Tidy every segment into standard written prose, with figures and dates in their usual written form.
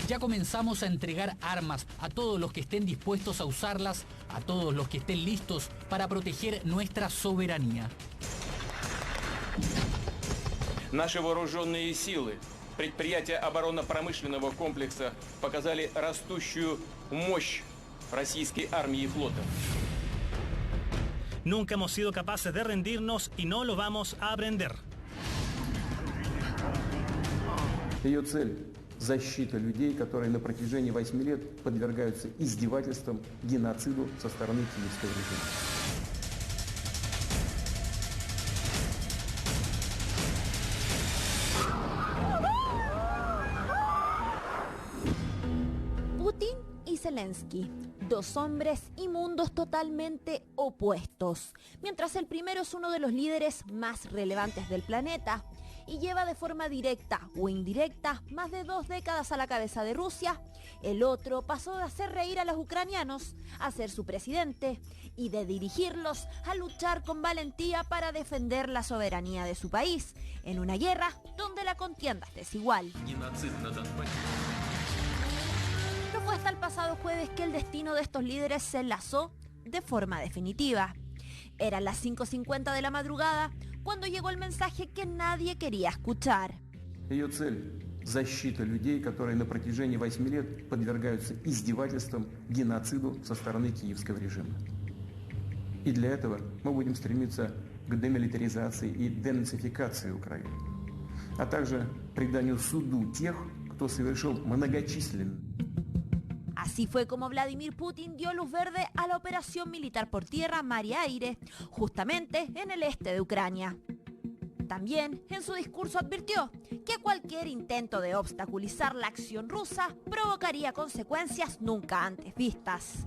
Ya comenzamos a entregar armas a todos los que estén dispuestos a usarlas, a todos los que estén listos para proteger nuestra soberanía. Наши вооруженные силы, предприятия оборонно-промышленного комплекса показали растущую мощь российской армии и флота. Nunca hemos sido capaces de rendirnos y no lo vamos a aprender. Ее цель – защита людей, которые на протяжении 8 лет подвергаются издевательствам, геноциду со стороны киевского режима. Putin y Zelensky, dos hombres y mundos totalmente opuestos. Mientras el primero es uno de los líderes más relevantes del planeta y lleva de forma directa o indirecta más de 2 décadas a la cabeza de Rusia, el otro pasó de hacer reír a los ucranianos a ser su presidente y de dirigirlos a luchar con valentía para defender la soberanía de su país en una guerra donde la contienda es desigual. No fue hasta el pasado jueves que el destino de estos líderes se enlazó de forma definitiva. Eran las 5:50 de la madrugada cuando llegó el mensaje que nadie quería escuchar. Ее цель – защита людей, которые на протяжении 8 лет подвергаются издевательствам, геноциду со стороны киевского режима. И для этого мы будем стремиться к демилитаризации и денацификации Украины, а также преданию суду тех, кто совершил многочисленные. Así fue como Vladimir Putin dio luz verde a la operación militar por tierra, mar y aire, justamente en el este de Ucrania. También en su discurso advirtió que cualquier intento de obstaculizar la acción rusa provocaría consecuencias nunca antes vistas.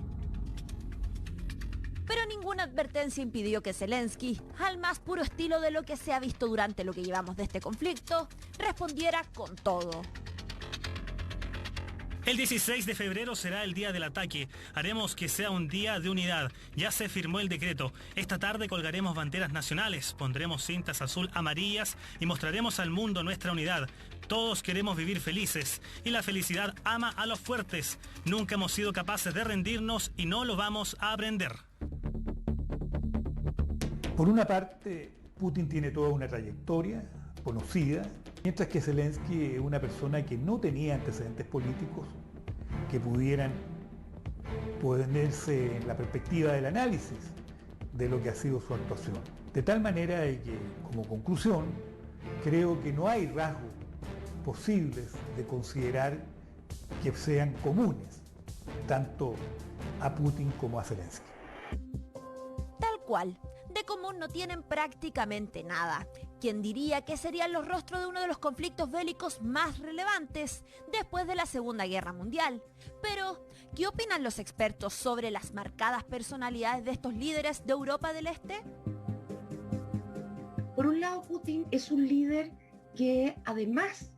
Pero ninguna advertencia impidió que Zelensky, al más puro estilo de lo que se ha visto durante lo que llevamos de este conflicto, respondiera con todo. El 16 de febrero será el día del ataque. Haremos que sea un día de unidad. Ya se firmó el decreto. Esta tarde colgaremos banderas nacionales, pondremos cintas azul amarillas y mostraremos al mundo nuestra unidad. Todos queremos vivir felices y la felicidad ama a los fuertes. Nunca hemos sido capaces de rendirnos y no lo vamos a aprender. Por una parte, Putin tiene toda una trayectoria conocida, mientras que Zelensky es una persona que no tenía antecedentes políticos que pudieran ponerse en la perspectiva del análisis de lo que ha sido su actuación. De tal manera de que, como conclusión, creo que no hay rasgos posibles de considerar que sean comunes, tanto a Putin como a Zelensky. Tal cual. De común no tienen prácticamente nada. ¿Quién diría que serían los rostros de uno de los conflictos bélicos más relevantes después de la Segunda Guerra Mundial? Pero, ¿qué opinan los expertos sobre las marcadas personalidades de estos líderes de Europa del Este? Por un lado, Putin es un líder que además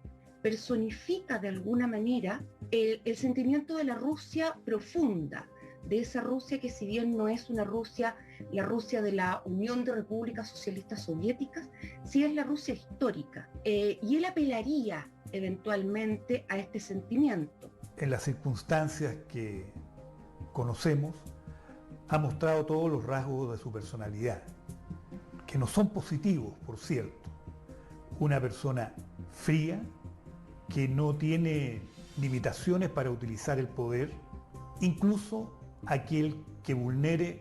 personifica de alguna manera el sentimiento de la Rusia profunda, de esa Rusia que, si bien no es una Rusia, la Rusia de la Unión de Repúblicas Socialistas Soviéticas, sí es la Rusia histórica. Y él apelaría eventualmente a este sentimiento. En las circunstancias que conocemos, ha mostrado todos los rasgos de su personalidad, que no son positivos, por cierto. Una persona fría, que no tiene limitaciones para utilizar el poder, incluso aquel que vulnere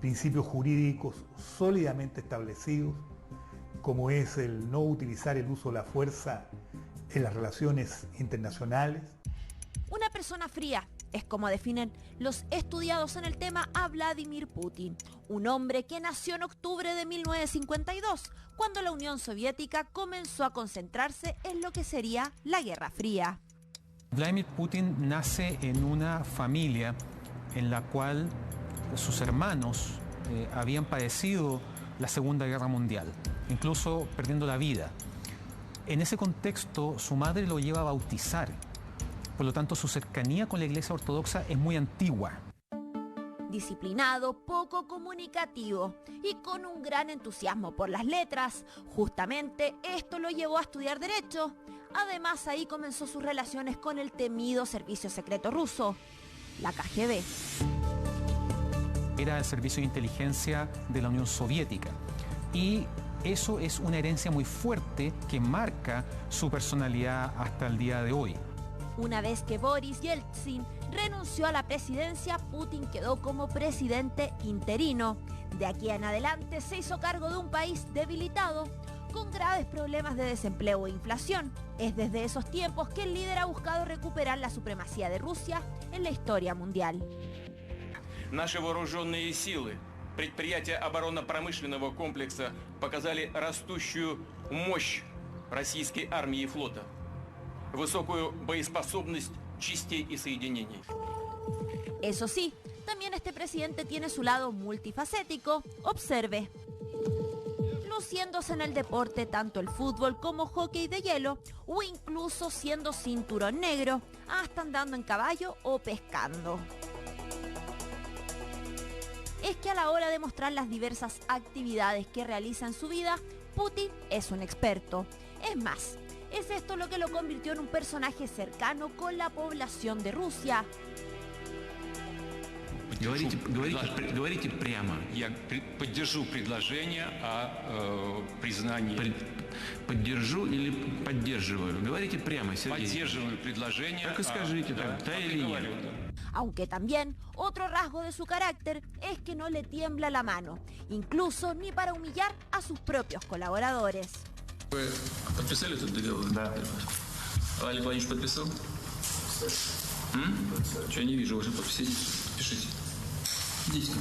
principios jurídicos sólidamente establecidos, como es el no utilizar el uso de la fuerza en las relaciones internacionales. Una persona fría es como definen los estudiados en el tema a Vladimir Putin, un hombre que nació en octubre de 1952, cuando la Unión Soviética comenzó a concentrarse en lo que sería la Guerra Fría. Vladimir Putin nace en una familia en la cual sus hermanos habían padecido la Segunda Guerra Mundial, incluso perdiendo la vida. En ese contexto, su madre lo lleva a bautizar. Por lo tanto, su cercanía con la Iglesia Ortodoxa es muy antigua. disciplinado, poco comunicativo y con un gran entusiasmo por las letras. Justamente esto lo llevó a estudiar Derecho. Además, ahí comenzó sus relaciones con el temido servicio secreto ruso, la KGB. Era el servicio de inteligencia de la Unión Soviética y eso es una herencia muy fuerte que marca su personalidad hasta el día de hoy. Una vez que Boris Yeltsin renunció a la presidencia, Putin quedó como presidente interino. De aquí en adelante se hizo cargo de un país debilitado, con graves problemas de desempleo e inflación. Es desde esos tiempos que el líder ha buscado recuperar la supremacía de Rusia en la historia mundial. Наши вооруженные силы, предприятия оборонно-промышленного комплекса показали растущую мощь российской армии и флота, высокую боеспособность частей и соединений. Eso sí, también este presidente tiene su lado multifacético. Observe. Luciéndose en el deporte, tanto el fútbol como hockey de hielo, o incluso siendo cinturón negro, hasta andando en caballo o pescando. Es que a la hora de mostrar las diversas actividades que realiza en su vida, Putin es un experto. Es más, es esto lo que lo convirtió en un personaje cercano con la población de Rusia. Говорите прямо. Я поддержу предложение о признании. Поддержу или поддерживаю? Говорите прямо, Сергей. Поддерживаю предложение. Так и скажите, да или нет. Aunque también otro rasgo de su carácter es que no le tiembla la mano, incluso ni para humillar a sus propios colaboradores. Вы подписали этот договор? Да. Олег Владимирович подписал? Я не вижу вашей подписи. Пишите. Идите.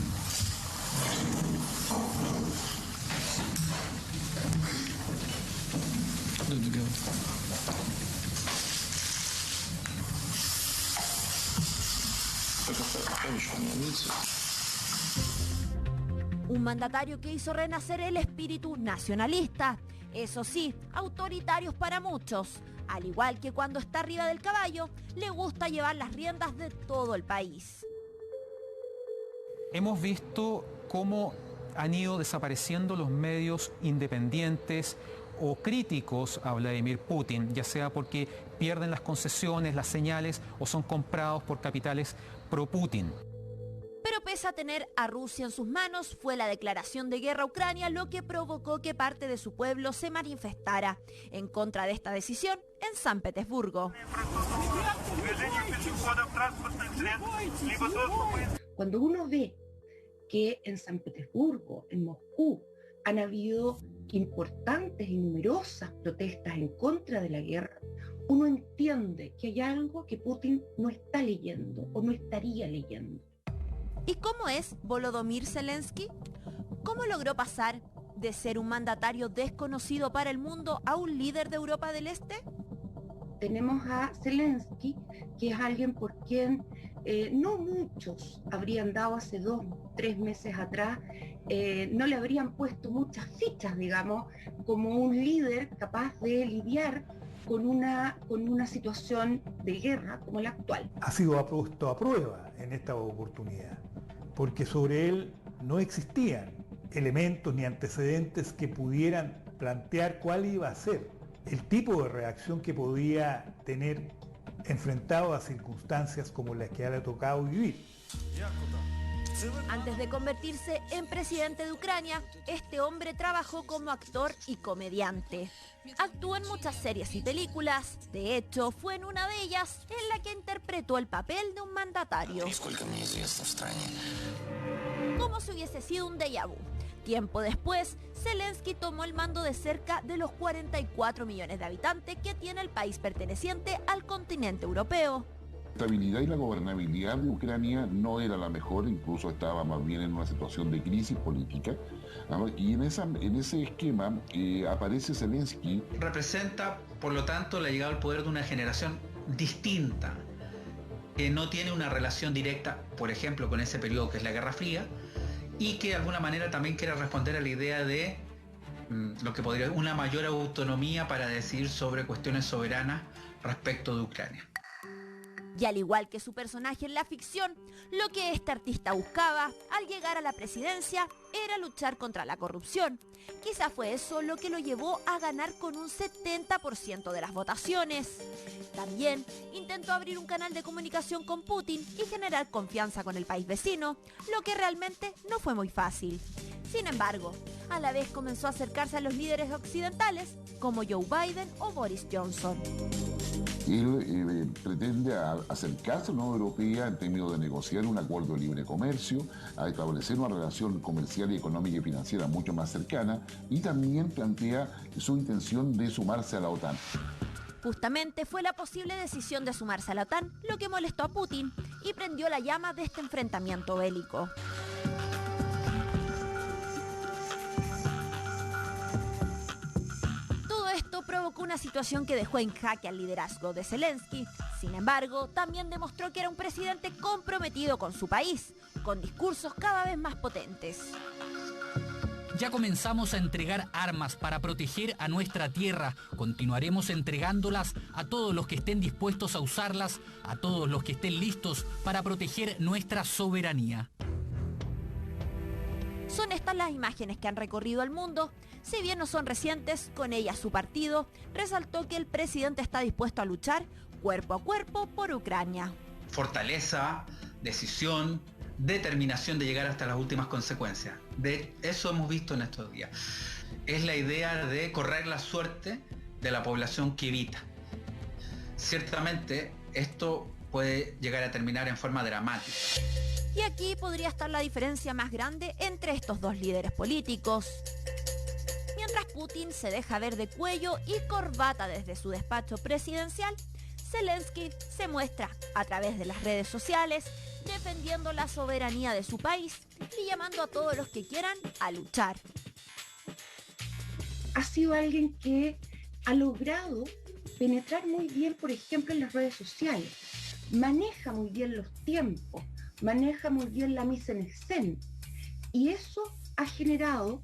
Договор. Un mandatario que hizo renacer el espíritu nacionalista. Eso sí, autoritarios para muchos. Al igual que cuando está arriba del caballo, le gusta llevar las riendas de todo el país. Hemos visto cómo han ido desapareciendo los medios independientes o críticos a Vladimir Putin, ya sea porque pierden las concesiones, las señales o son comprados por capitales pro-Putin. Pero pese a tener a Rusia en sus manos, fue la declaración de guerra a Ucrania lo que provocó que parte de su pueblo se manifestara en contra de esta decisión en San Petersburgo. Cuando uno ve que en San Petersburgo, en Moscú, han habido importantes y numerosas protestas en contra de la guerra, uno entiende que hay algo que Putin no está leyendo o no estaría leyendo. ¿Y cómo es Volodymyr Zelensky? ¿Cómo logró pasar de ser un mandatario desconocido para el mundo a un líder de Europa del Este? Tenemos a Zelensky, que es alguien por quien no muchos habrían dado hace 2 o 3 meses atrás, no le habrían puesto muchas fichas, digamos, como un líder capaz de lidiar con una situación de guerra como la actual. Ha sido puesto a prueba en esta oportunidad, porque sobre él no existían elementos ni antecedentes que pudieran plantear cuál iba a ser el tipo de reacción que podía tener enfrentado a circunstancias como las que le ha tocado vivir. Antes de convertirse en presidente de Ucrania, este hombre trabajó como actor y comediante. Actuó en muchas series y películas. De hecho, fue en una de ellas en la que interpretó el papel de un mandatario. Como si hubiese sido un déjà vu. Tiempo después, Zelensky tomó el mando de cerca de los 44 millones de habitantes que tiene el país perteneciente al continente europeo. La estabilidad y la gobernabilidad de Ucrania no era la mejor, incluso estaba más bien en una situación de crisis política, y en ese esquema aparece Zelensky. Representa, por lo tanto, la llegada al poder de una generación distinta, que no tiene una relación directa, por ejemplo, con ese periodo que es la Guerra Fría, y que de alguna manera también quiere responder a la idea de lo que podría ser una mayor autonomía para decidir sobre cuestiones soberanas respecto de Ucrania. Y al igual que su personaje en la ficción, lo que este artista buscaba al llegar a la presidencia era luchar contra la corrupción. Quizá fue eso lo que lo llevó a ganar con un 70% de las votaciones. También intentó abrir un canal de comunicación con Putin y generar confianza con el país vecino, lo que realmente no fue muy fácil. Sin embargo, a la vez comenzó a acercarse a los líderes occidentales como Joe Biden o Boris Johnson. Él pretende acercarse a la Unión Europea en términos de negociar un acuerdo de libre comercio, a establecer una relación comercial y económica y financiera mucho más cercana, y también plantea su intención de sumarse a la OTAN. Justamente fue la posible decisión de sumarse a la OTAN lo que molestó a Putin y prendió la llama de este enfrentamiento bélico. Esto provocó una situación que dejó en jaque al liderazgo de Zelensky. Sin embargo, también demostró que era un presidente comprometido con su país, con discursos cada vez más potentes. Ya comenzamos a entregar armas para proteger a nuestra tierra. Continuaremos entregándolas a todos los que estén dispuestos a usarlas, a todos los que estén listos para proteger nuestra soberanía. Son estas las imágenes que han recorrido el mundo. Si bien no son recientes, con ellas su partido resaltó que el presidente está dispuesto a luchar cuerpo a cuerpo por Ucrania. Fortaleza, decisión, determinación de llegar hasta las últimas consecuencias. De eso hemos visto en estos días. Es la idea de correr la suerte de la población que evita. Ciertamente esto puede llegar a terminar en forma dramática. Y aquí podría estar la diferencia más grande entre estos dos líderes políticos. Mientras Putin se deja ver de cuello y corbata desde su despacho presidencial, Zelensky se muestra a través de las redes sociales defendiendo la soberanía de su país y llamando a todos los que quieran a luchar. Ha sido alguien que ha logrado penetrar muy bien, por ejemplo, en las redes sociales. Maneja muy bien los tiempos, maneja muy bien la mise en scène. Y eso ha generado,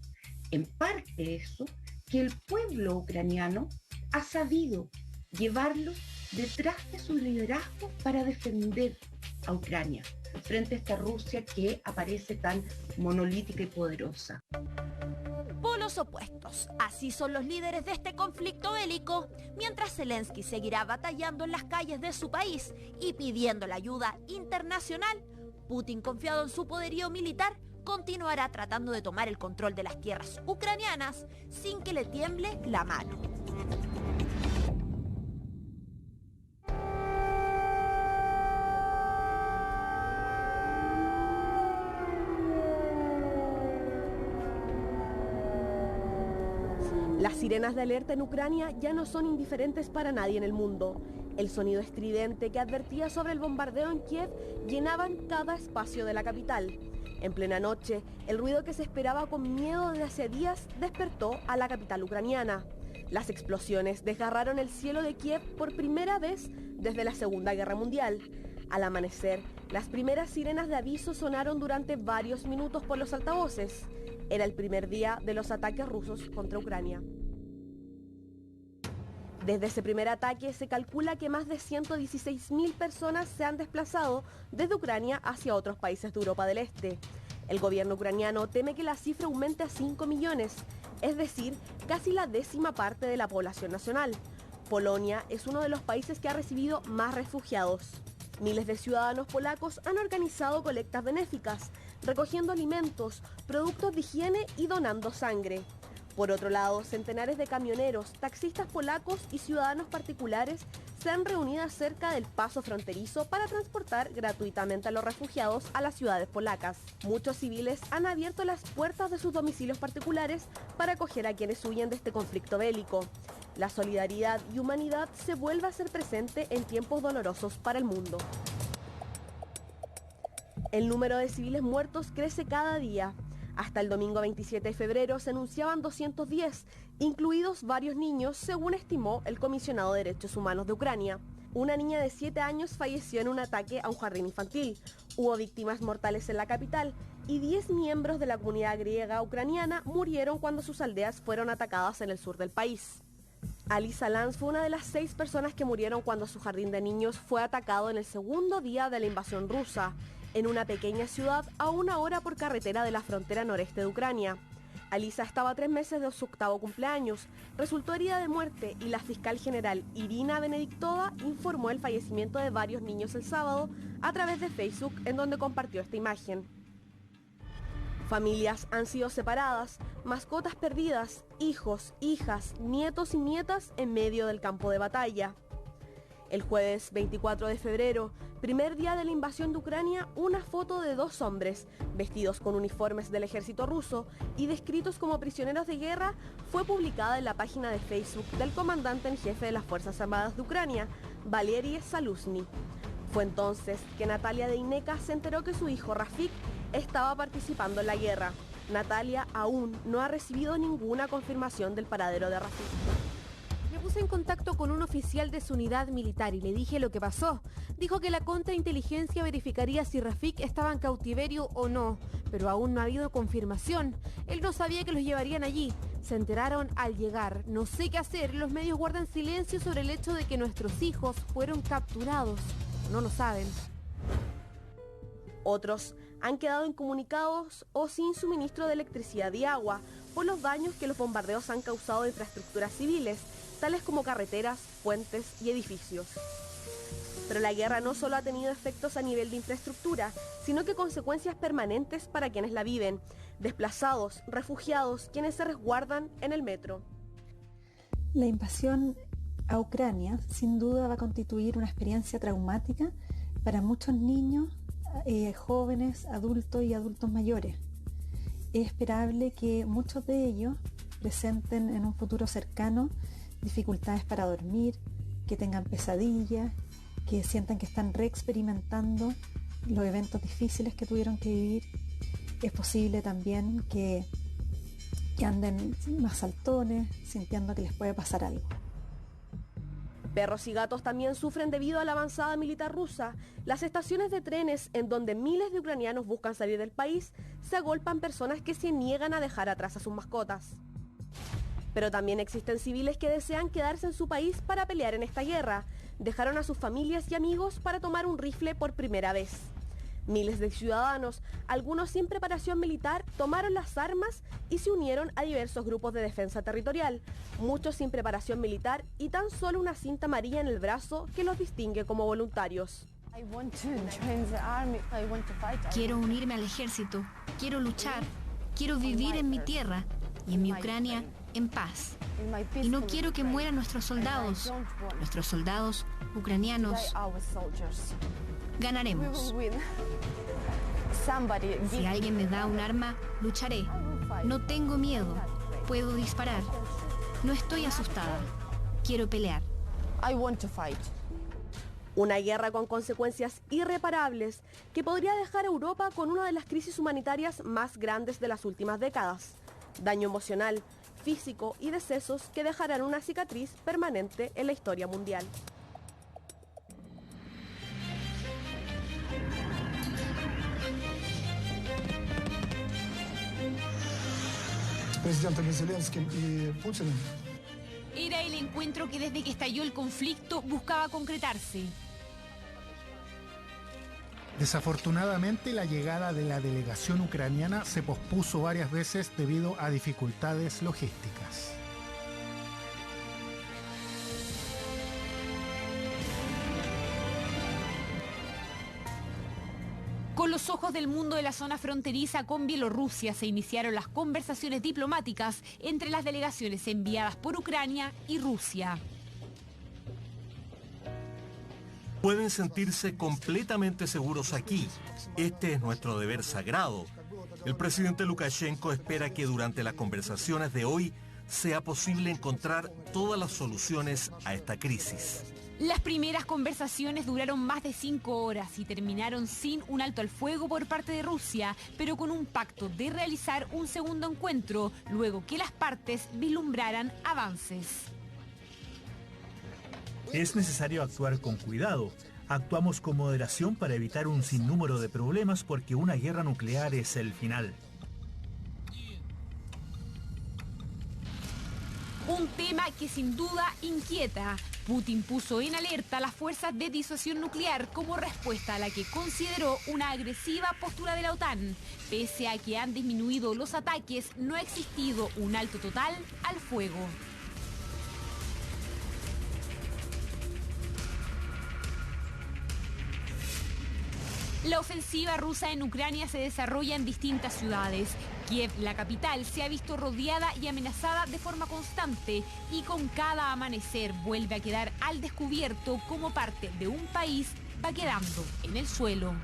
en parte eso, que el pueblo ucraniano ha sabido llevarlo detrás de su liderazgo para defender a Ucrania frente a esta Rusia que aparece tan monolítica y poderosa. Polos opuestos, así son los líderes de este conflicto bélico, mientras Zelensky seguirá batallando en las calles de su país y pidiendo la ayuda internacional. Putin, confiado en su poderío militar, continuará tratando de tomar el control de las tierras ucranianas sin que le tiemble la mano. Las sirenas de alerta en Ucrania ya no son indiferentes para nadie en el mundo. El sonido estridente que advertía sobre el bombardeo en Kiev llenaban cada espacio de la capital. En plena noche, el ruido que se esperaba con miedo desde hace días despertó a la capital ucraniana. Las explosiones desgarraron el cielo de Kiev por primera vez desde la Segunda Guerra Mundial. Al amanecer, las primeras sirenas de aviso sonaron durante varios minutos por los altavoces. Era el primer día de los ataques rusos contra Ucrania. Desde ese primer ataque se calcula que más de 116.000 personas se han desplazado desde Ucrania hacia otros países de Europa del Este. El gobierno ucraniano teme que la cifra aumente a 5 millones, es decir, casi la 10ª parte de la población nacional. Polonia es uno de los países que ha recibido más refugiados. Miles de ciudadanos polacos han organizado colectas benéficas, recogiendo alimentos, productos de higiene y donando sangre. Por otro lado, centenares de camioneros, taxistas polacos y ciudadanos particulares se han reunido cerca del paso fronterizo para transportar gratuitamente a los refugiados a las ciudades polacas. Muchos civiles han abierto las puertas de sus domicilios particulares para acoger a quienes huyen de este conflicto bélico. La solidaridad y humanidad se vuelve a ser presente en tiempos dolorosos para el mundo. El número de civiles muertos crece cada día. Hasta el domingo 27 de febrero se anunciaban 210, incluidos varios niños, según estimó el comisionado de Derechos Humanos de Ucrania. Una niña de 7 años falleció en un ataque a un jardín infantil. Hubo víctimas mortales en la capital y 10 miembros de la comunidad griega ucraniana murieron cuando sus aldeas fueron atacadas en el sur del país. Alisa Lanz fue una de las 6 personas que murieron cuando su jardín de niños fue atacado en el segundo día de la invasión rusa, en una pequeña ciudad a 1 hora por carretera de la frontera noreste de Ucrania. Alisa estaba a 3 meses de su 8º cumpleaños, resultó herida de muerte y la fiscal general Irina Benediktova informó el fallecimiento de varios niños el sábado a través de Facebook, en donde compartió esta imagen. Familias han sido separadas, mascotas perdidas, hijos, hijas, nietos y nietas en medio del campo de batalla. El jueves 24 de febrero, primer día de la invasión de Ucrania, una foto de 2 hombres, vestidos con uniformes del ejército ruso y descritos como prisioneros de guerra, fue publicada en la página de Facebook del comandante en jefe de las Fuerzas Armadas de Ucrania, Valery Zaluzny. Fue entonces que Natalia Deineka se enteró que su hijo Rafik estaba participando en la guerra. Natalia aún no ha recibido ninguna confirmación del paradero de Rafik. Me puse en contacto con un oficial de su unidad militar y le dije lo que pasó. Dijo que la contrainteligencia verificaría si Rafik estaba en cautiverio o no, pero aún no ha habido confirmación. Él no sabía que los llevarían allí. Se enteraron al llegar. No sé qué hacer. Los medios guardan silencio sobre el hecho de que nuestros hijos fueron capturados. No lo saben. Otros han quedado incomunicados o sin suministro de electricidad y agua por los daños que los bombardeos han causado a infraestructuras civiles, tales como carreteras, puentes y edificios. Pero la guerra no solo ha tenido efectos a nivel de infraestructura, sino que consecuencias permanentes para quienes la viven, desplazados, refugiados, quienes se resguardan en el metro. La invasión a Ucrania sin duda va a constituir una experiencia traumática para muchos niños, jóvenes, adultos y adultos mayores. Es esperable que muchos de ellos presenten en un futuro cercano dificultades para dormir, que tengan pesadillas, que sientan que están reexperimentando los eventos difíciles que tuvieron que vivir. Es posible también que anden más saltones, sintiendo que les puede pasar algo. Perros y gatos también sufren debido a la avanzada militar rusa. Las estaciones de trenes en donde miles de ucranianos buscan salir del país se agolpan personas que se niegan a dejar atrás a sus mascotas. Pero también existen civiles que desean quedarse en su país para pelear en esta guerra. Dejaron a sus familias y amigos para tomar un rifle por primera vez. Miles de ciudadanos, algunos sin preparación militar, tomaron las armas y se unieron a diversos grupos de defensa territorial, muchos sin preparación militar y tan solo una cinta amarilla en el brazo que los distingue como voluntarios. Quiero unirme al ejército, quiero luchar, quiero vivir en mi tierra y en mi Ucrania en paz. Y no quiero que mueran nuestros soldados ucranianos. Ganaremos. Si alguien me da un arma, lucharé. No tengo miedo. Puedo disparar. No estoy asustada. Quiero pelear. Una guerra con consecuencias irreparables que podría dejar a Europa con una de las crisis humanitarias más grandes de las últimas décadas. Daño emocional, físico y decesos que dejarán una cicatriz permanente en la historia mundial. Президентами Зеленским y Путиным. Era el encuentro que desde que estalló el conflicto buscaba concretarse. Desafortunadamente, la llegada de la delegación ucraniana se pospuso varias veces debido a dificultades logísticas. Con los ojos del mundo de la zona fronteriza con Bielorrusia se iniciaron las conversaciones diplomáticas entre las delegaciones enviadas por Ucrania y Rusia. Pueden sentirse completamente seguros aquí. Este es nuestro deber sagrado. El presidente Lukashenko espera que durante las conversaciones de hoy sea posible encontrar todas las soluciones a esta crisis. Las primeras conversaciones duraron más de 5 horas y terminaron sin un alto al fuego por parte de Rusia, pero con un pacto de realizar un segundo encuentro, luego que las partes vislumbraran avances. Es necesario actuar con cuidado. Actuamos con moderación para evitar un sinnúmero de problemas porque una guerra nuclear es el final. Un tema que sin duda inquieta. Putin puso en alerta a las fuerzas de disuasión nuclear como respuesta a la que consideró una agresiva postura de la OTAN. Pese a que han disminuido los ataques, no ha existido un alto total al fuego. La ofensiva rusa en Ucrania se desarrolla en distintas ciudades. Kiev, la capital, se ha visto rodeada y amenazada de forma constante y con cada amanecer vuelve a quedar al descubierto como parte de un país va quedando en el suelo.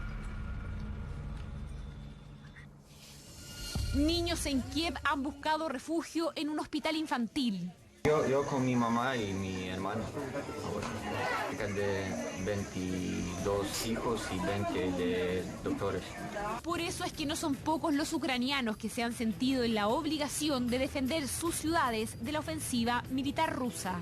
Niños en Kiev han buscado refugio en un hospital infantil. Yo con mi mamá y mi hermano, de 22 hijos y 20 de doctores. Por eso es que no son pocos los ucranianos que se han sentido en la obligación de defender sus ciudades de la ofensiva militar rusa.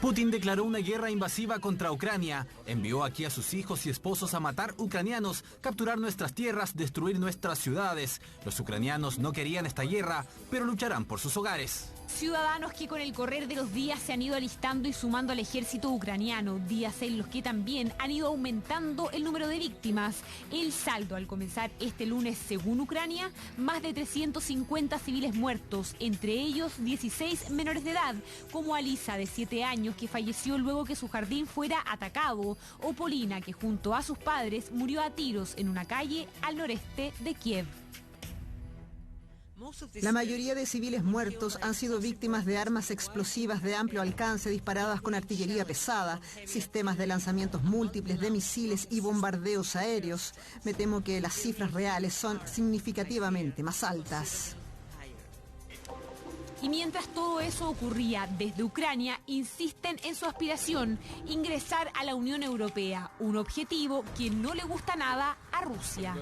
Putin declaró una guerra invasiva contra Ucrania. Envió aquí a sus hijos y esposos a matar ucranianos, capturar nuestras tierras, destruir nuestras ciudades. Los ucranianos no querían esta guerra, pero lucharán por sus hogares. Ciudadanos que con el correr de los días se han ido alistando y sumando al ejército ucraniano, días en los que también han ido aumentando el número de víctimas. El saldo al comenzar este lunes, según Ucrania, más de 350 civiles muertos, entre ellos 16 menores de edad, como Alisa, de 7 años, que falleció luego que su jardín fuera atacado, o Polina, que junto a sus padres murió a tiros en una calle al noreste de Kiev. La mayoría de civiles muertos han sido víctimas de armas explosivas de amplio alcance disparadas con artillería pesada, sistemas de lanzamientos múltiples de misiles y bombardeos aéreos. Me temo que las cifras reales son significativamente más altas. Y mientras todo eso ocurría desde Ucrania, insisten en su aspiración, ingresar a la Unión Europea, un objetivo que no le gusta nada a Rusia.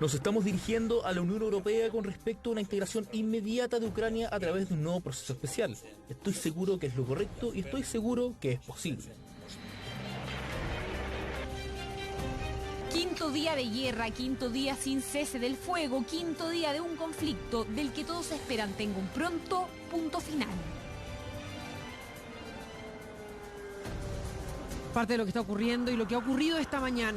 Nos estamos dirigiendo a la Unión Europea con respecto a una integración inmediata de Ucrania a través de un nuevo proceso especial. Estoy seguro que es lo correcto y estoy seguro que es posible. Quinto día de guerra, quinto día sin cese del fuego, quinto día de un conflicto del que todos esperan tenga un pronto punto final. Parte de lo que está ocurriendo y lo que ha ocurrido esta mañana.